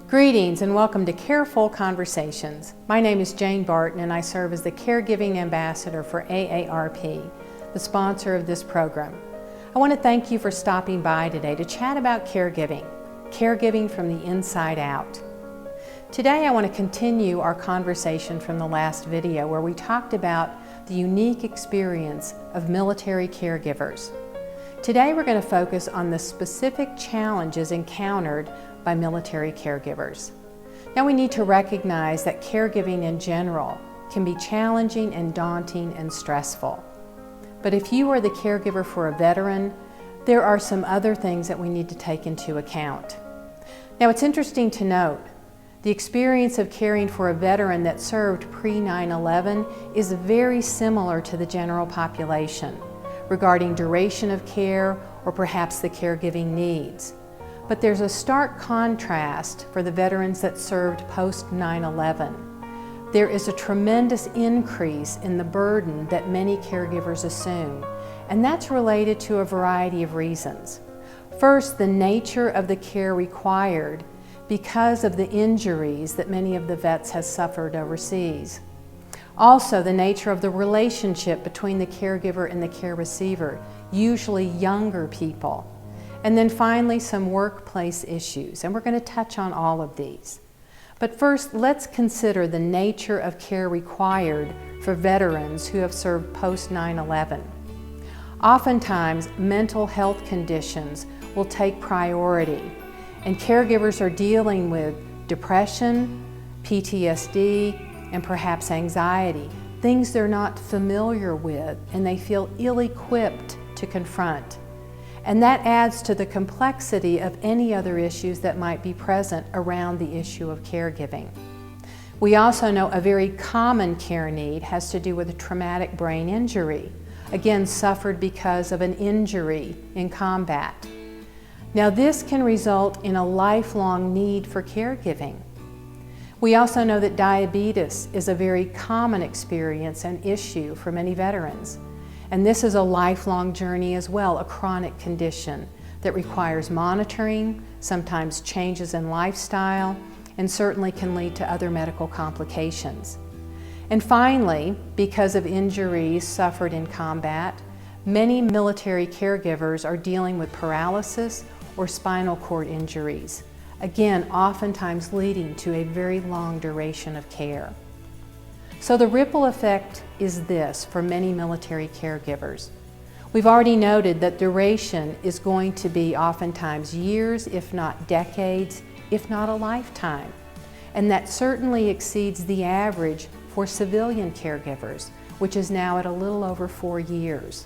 Greetings and welcome to Careful Conversations. My name is Jane Barton and I serve as the Caregiving Ambassador for AARP, the sponsor of this program. I want to thank you for stopping by today to chat about caregiving from the inside out. Today I want to continue our conversation from the last video where we talked about the unique experience of military caregivers. Today we're going to focus on the specific challenges encountered by military caregivers. Now we need to recognize that caregiving in general can be challenging and daunting and stressful. But if you are the caregiver for a veteran, there are some other things that we need to take into account. Now it's interesting to note, the experience of caring for a veteran that served pre-9/11 is very similar to the general population regarding duration of care or perhaps the caregiving needs. But there's a stark contrast for the veterans that served post-9/11. There is a tremendous increase in the burden that many caregivers assume, and that's related to a variety of reasons. First, the nature of the care required because of the injuries that many of the vets have suffered overseas. Also, the nature of the relationship between the caregiver and the care receiver, usually younger people. And then finally, some workplace issues, and we're going to touch on all of these. But first, let's consider the nature of care required for veterans who have served post-9/11. Oftentimes, mental health conditions will take priority, and caregivers are dealing with depression, PTSD, and perhaps anxiety, things they're not familiar with and they feel ill-equipped to confront. And that adds to the complexity of any other issues that might be present around the issue of caregiving. We also know a very common care need has to do with a traumatic brain injury, again suffered because of an injury in combat. Now this can result in a lifelong need for caregiving. We also know that diabetes is a very common experience and issue for many veterans. And this is a lifelong journey as well, a chronic condition that requires monitoring, sometimes changes in lifestyle, and certainly can lead to other medical complications. And finally, because of injuries suffered in combat, many military caregivers are dealing with paralysis or spinal cord injuries, again, oftentimes leading to a very long duration of care. So the ripple effect is this for many military caregivers. We've already noted that duration is going to be oftentimes years, if not decades, if not a lifetime. And that certainly exceeds the average for civilian caregivers, which is now at a little over 4 years.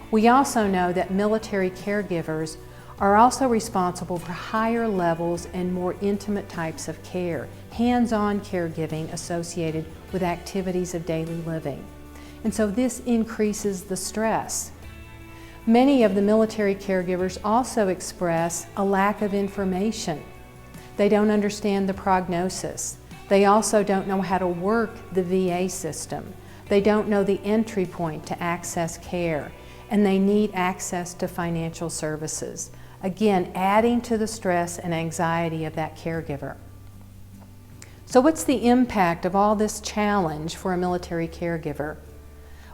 We also know that military caregivers are also responsible for higher levels and more intimate types of care, hands-on caregiving associated with activities of daily living. And so this increases the stress. Many of the military caregivers also express a lack of information. They don't understand the prognosis. They also don't know how to work the VA system. They don't know the entry point to access care, and they need access to financial services. Again, adding to the stress and anxiety of that caregiver. So what's the impact of all this challenge for a military caregiver?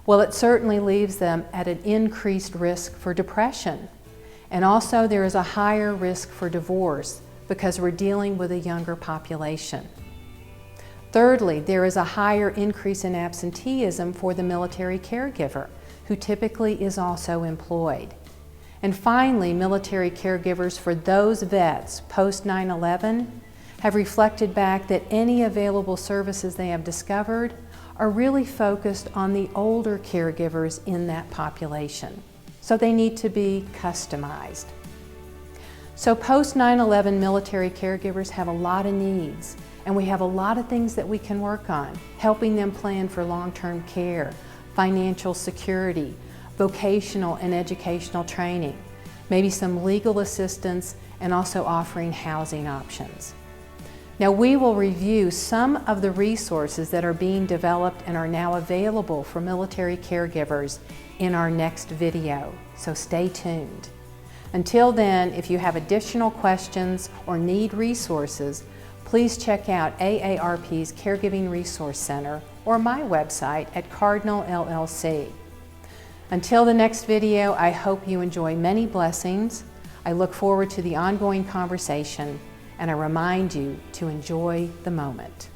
Well, it certainly leaves them at an increased risk for depression. And also there is a higher risk for divorce because we're dealing with a younger population. Thirdly, there is a higher increase in absenteeism for the military caregiver, who typically is also employed. And finally, military caregivers for those vets post-9/11 have reflected back that any available services they have discovered are really focused on the older caregivers in that population. So they need to be customized. So post-9/11 military caregivers have a lot of needs, and we have a lot of things that we can work on, helping them plan for long-term care, financial security, vocational and educational training, maybe some legal assistance, and also offering housing options. Now we will review some of the resources that are being developed and are now available for military caregivers in our next video, so stay tuned. Until then, if you have additional questions or need resources, please check out AARP's Caregiving Resource Center or my website at Cardinal LLC. Until the next video, I hope you enjoy many blessings. I look forward to the ongoing conversation, and I remind you to enjoy the moment.